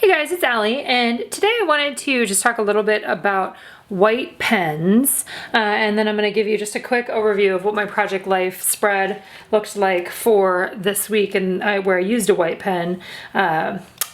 Hey guys, it's Allie, and today I wanted to just talk a little bit about white pens, and then I'm going to give you just a quick overview of what my Project Life spread looked like for this week, and where I used a white pen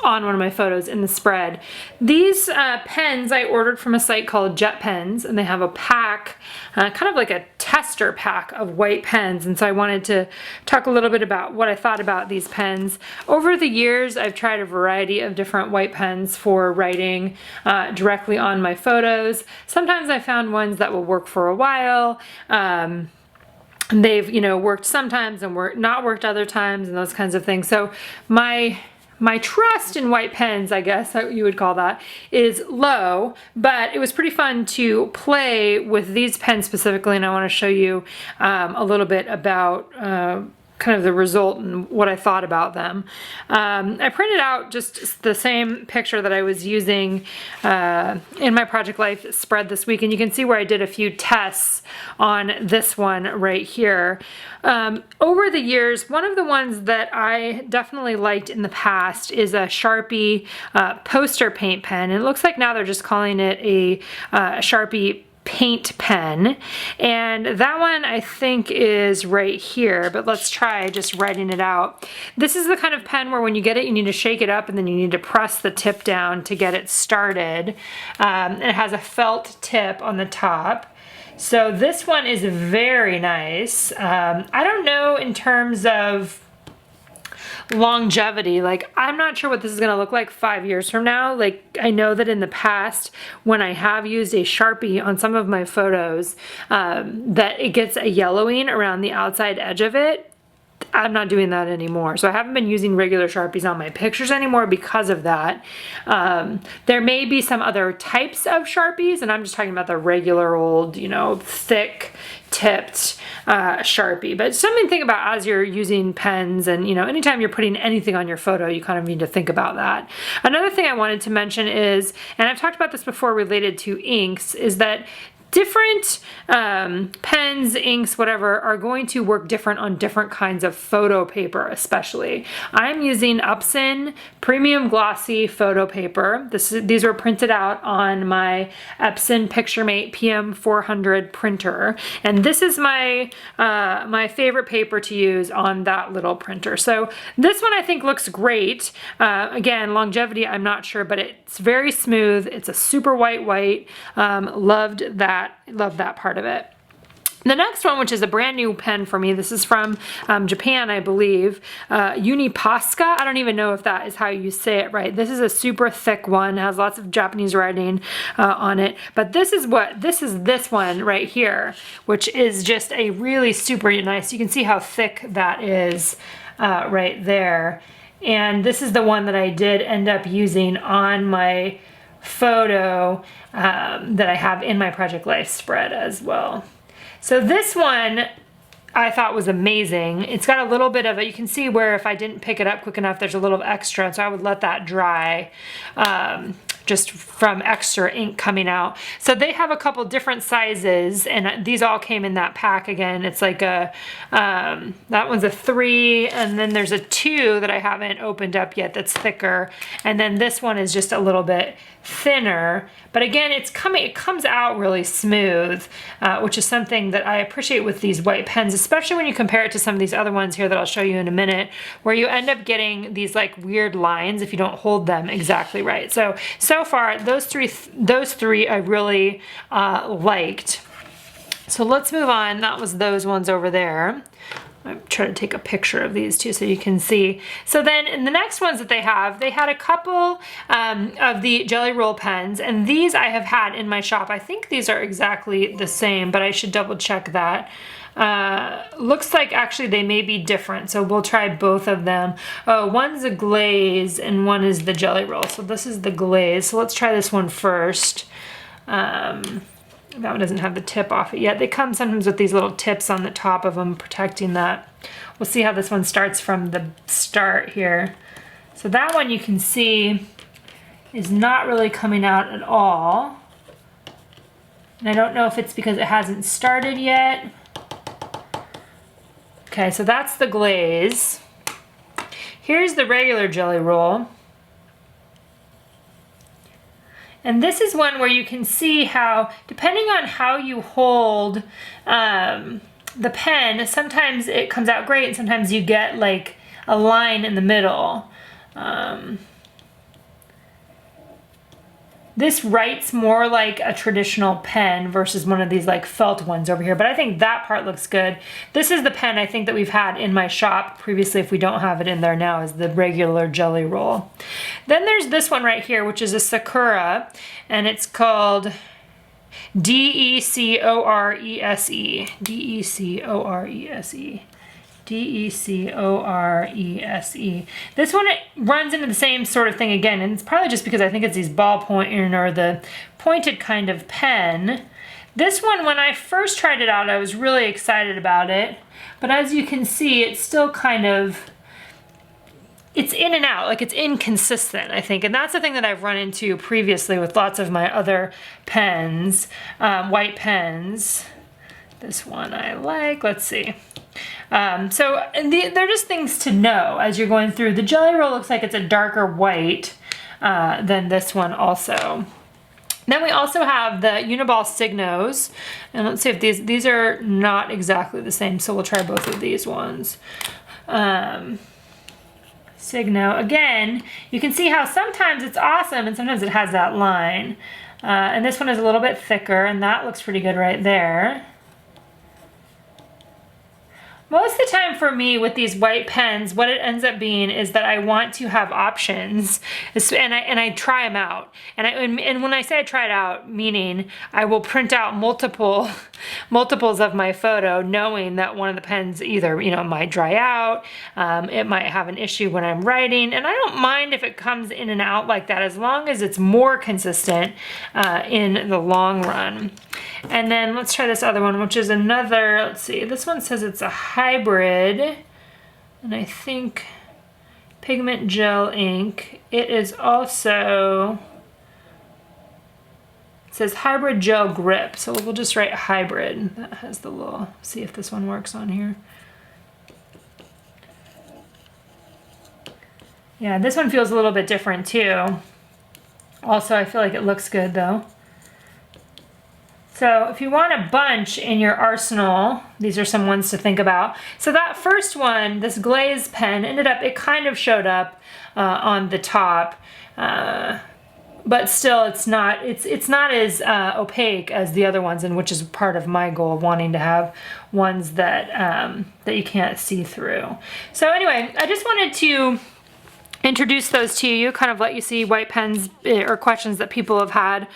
on one of my photos in the spread. These pens I ordered from a site called JetPens, and they have a pack, kind of like a tester pack of white pens, and so I wanted to talk a little bit about what I thought about these pens. Over the years, I've tried a variety of different white pens for writing directly on my photos. Sometimes I found ones that will work for a while. They've, worked sometimes and not worked other times and those kinds of things. So my trust in white pens, I guess you would call that, is low, but it was pretty fun to play with these pens specifically, and I want to show you a little bit about kind of the result and what I thought about them. I printed out just the same picture that I was using in my Project Life spread this week, and you can see where I did a few tests on this one right here. Over the years, one of the ones that I definitely liked in the past is a Sharpie poster paint pen. It looks like now they're just calling it a Sharpie paint pen, and that one I think is right here, but let's try just writing it out. This is the kind of pen where when you get it, you need to shake it up and then you need to press the tip down to get it started. It has a felt tip on the top. So this one is very nice. I don't know in terms of longevity, like I'm not sure what this is gonna look like 5 years from now. Like I know that in the past when I have used a Sharpie on some of my photos, that it gets a yellowing around the outside edge of it. I'm not doing that anymore. So I haven't been using regular Sharpies on my pictures anymore because of that. There may be some other types of Sharpies, and I'm just talking about the regular old, thick tipped Sharpie. But something to think about as you're using pens, and anytime you're putting anything on your photo, you kind of need to think about that. Another thing I wanted to mention is, and I've talked about this before related to inks, is that different pens, inks, whatever, are going to work different on different kinds of photo paper, especially. I'm using Epson Premium Glossy photo paper. These were printed out on my Epson PictureMate PM400 printer, and this is my my favorite paper to use on that little printer. So this one I think looks great. Again, longevity, I'm not sure, but it's very smooth. It's a super white. Loved that. Love that part of it. The next one, which is a brand new pen for me, this is from Japan, I believe, Uniposca. I don't even know if that is how you say it right. This is a super thick one, has lots of Japanese writing on it, but this is this one right here, which is just a really super nice. You can see how thick that is right there, and this is the one that I did end up using on my photo that I have in my Project Life spread as well. So this one I thought was amazing. It's got a little bit of it. You can see where if I didn't pick it up quick enough, there's a little extra, so I would let that dry just from extra ink coming out. So they have a couple different sizes, and these all came in that pack again. It's like a, that one's a 3, and then there's a 2 that I haven't opened up yet that's thicker, and then this one is just a little bit thinner, but again, it comes out really smooth, which is something that I appreciate with these white pens, especially when you compare it to some of these other ones here that I'll show you in a minute, where you end up getting these like weird lines if you don't hold them exactly right. So far, those three I really liked. So let's move on. That was those ones over there. I'm trying to take a picture of these too so you can see. So then in the next ones that they had a couple of the Jelly Roll pens, and these I have had in my shop. I think these are exactly the same, but I should double check that. Looks like actually they may be different, so we'll try both of them. Oh, one's a glaze and one is the Jelly Roll. So this is the glaze. So let's try this one first. That one doesn't have the tip off it yet. They come sometimes with these little tips on the top of them protecting that. We'll see how this one starts from the start here. So that one you can see is not really coming out at all. And I don't know if it's because it hasn't started yet. Okay, so that's the glaze. Here's the regular Jelly Roll. And this is one where you can see how, depending on how you hold the pen, sometimes it comes out great and sometimes you get like a line in the middle. This writes more like a traditional pen versus one of these like felt ones over here, but I think that part looks good. This is the pen I think that we've had in my shop previously, if we don't have it in there now, is the regular Gelly Roll. Then there's this one right here, which is a Sakura, and it's called D-E-C-O-R-E-S-E. D-E-C-O-R-E-S-E. D-E-C-O-R-E-S-E. This one, it runs into the same sort of thing again, and it's probably just because I think it's these ballpoint or the pointed kind of pen. This one, when I first tried it out, I was really excited about it, but as you can see, it's still kind of, it's in and out, like it's inconsistent, I think. And that's the thing that I've run into previously with lots of my other pens, white pens. This one I like, let's see. They're just things to know as you're going through. The Gelly Roll looks like it's a darker white than this one also. Then we also have the Uniball Signos, and let's see if these are not exactly the same, so we'll try both of these ones. Signo, again, you can see how sometimes it's awesome and sometimes it has that line. And this one is a little bit thicker, and that looks pretty good right there. Most of the time for me with these white pens, what it ends up being is that I want to have options, and I try them out. And when I say I try it out, meaning I will print out multiples of my photo, knowing that one of the pens either might dry out, it might have an issue when I'm writing, and I don't mind if it comes in and out like that as long as it's more consistent in the long run. And then let's try this other one, which is another, let's see, this one says it's a hybrid, and I think pigment gel ink. It is also, it says hybrid gel grip, so we'll just write hybrid. That has the little, see if this one works on here. Yeah, this one feels a little bit different too. Also, I feel like it looks good though. So if you want a bunch in your arsenal, these are some ones to think about. So that first one, this glaze pen, it kind of showed up on the top, but still it's not as opaque as the other ones, and which is part of my goal of wanting to have ones that, that you can't see through. So anyway, I just wanted to introduce those to you, kind of let you see white pens or questions that people have had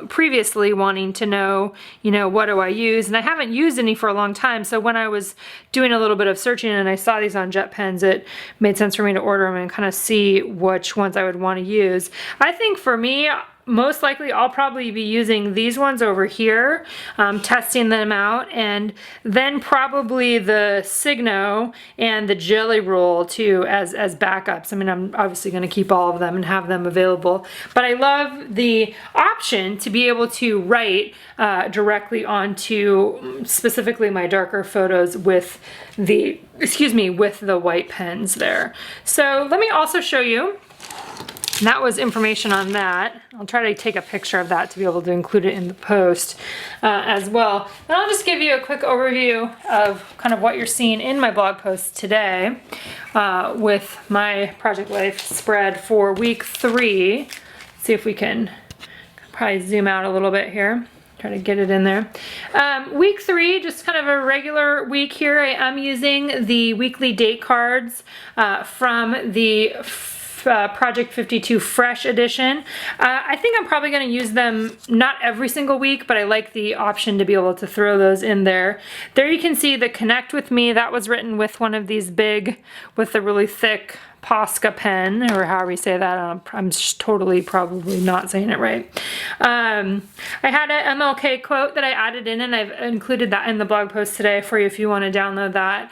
previously, wanting to know, what do I use? And I haven't used any for a long time, so when I was doing a little bit of searching and I saw these on JetPens, it made sense for me to order them and kind of see which ones I would want to use. I think for me, most likely I'll probably be using these ones over here, testing them out, and then probably the Signo and the Gelly Roll too as backups. I mean, I'm obviously going to keep all of them and have them available, but I love the option to be able to write directly onto specifically my darker photos with the, with the white pens there. So let me also show you. And that was information on that. I'll try to take a picture of that to be able to include it in the post as well. And I'll just give you a quick overview of kind of what you're seeing in my blog post today with my Project Life spread for week 3. Let's see if we can probably zoom out a little bit here. Try to get it in there. Week 3, just kind of a regular week here. I am using the weekly date cards from the Project 52 Fresh Edition. I think I'm probably going to use them not every single week, but I like the option to be able to throw those in there. There you can see the Connect With Me. That was written with one of these big, with a really thick Posca pen, or however you say that. I'm totally probably not saying it right. I had an MLK quote that I added in, and I've included that in the blog post today for you if you want to download that.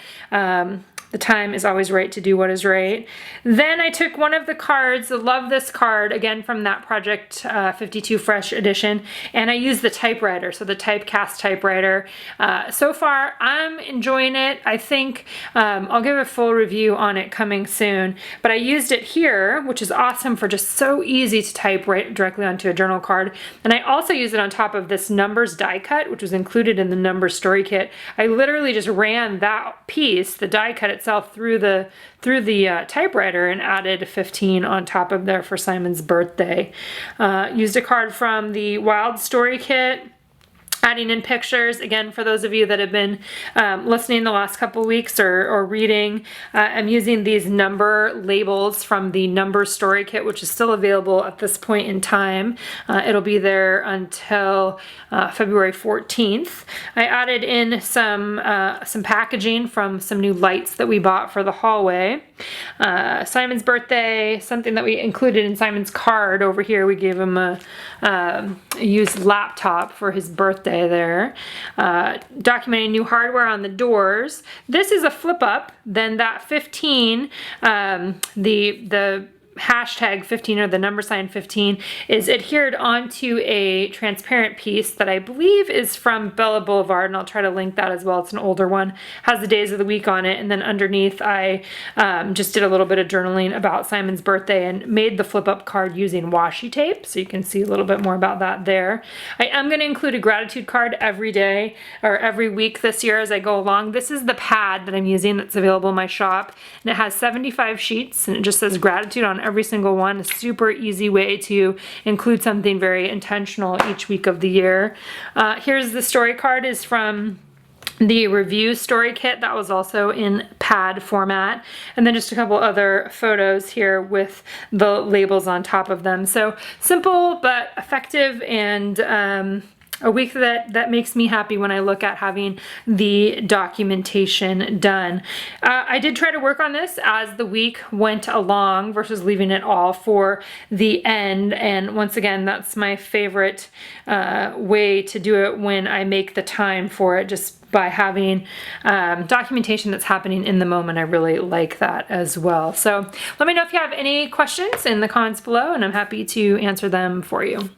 the time is always right to do what is right. Then I took one of the cards, love this card, again from that Project 52 Fresh edition, and I used the typewriter, so the Typecast typewriter. So far, I'm enjoying it. I think I'll give a full review on it coming soon, but I used it here, which is awesome for just so easy to type right directly onto a journal card. And I also used it on top of this numbers die cut, which was included in the numbers story kit. I literally just ran that piece, the die cut itself, through the typewriter and added 15 on top of there for Simon's birthday. Used a card from the Wild Story kit, adding in pictures. Again, for those of you that have been listening the last couple weeks or reading, I'm using these number labels from the Number Story Kit, which is still available at this point in time. It'll be there until February 14th. I added in some packaging from some new lights that we bought for the hallway. Simon's birthday, something that we included in Simon's card over here. We gave him a used laptop for his birthday there. Documenting new hardware on the doors. This is a flip up. Then that 15, the hashtag 15 or the number sign 15 is adhered onto a transparent piece that I believe is from Bella Boulevard, and I'll try to link that as well. It's an older one, has the days of the week on it, and then underneath I just did a little bit of journaling about Simon's birthday and made the flip up card using washi tape, so you can see a little bit more about that there. I am going to include a gratitude card every day or every week this year as I go along. This is the pad that I'm using that's available in my shop, and it has 75 sheets, and it just says gratitude on every single one. A super easy way to include something very intentional each week of the year. Here's the story card, is from the review story kit that was also in pad format, and then just a couple other photos here with the labels on top of them. So simple but effective, and a week that makes me happy when I look at having the documentation done. I did try to work on this as the week went along versus leaving it all for the end, and once again, that's my favorite way to do it, when I make the time for it, just by having documentation that's happening in the moment. I really like that as well. So let me know if you have any questions in the comments below, and I'm happy to answer them for you.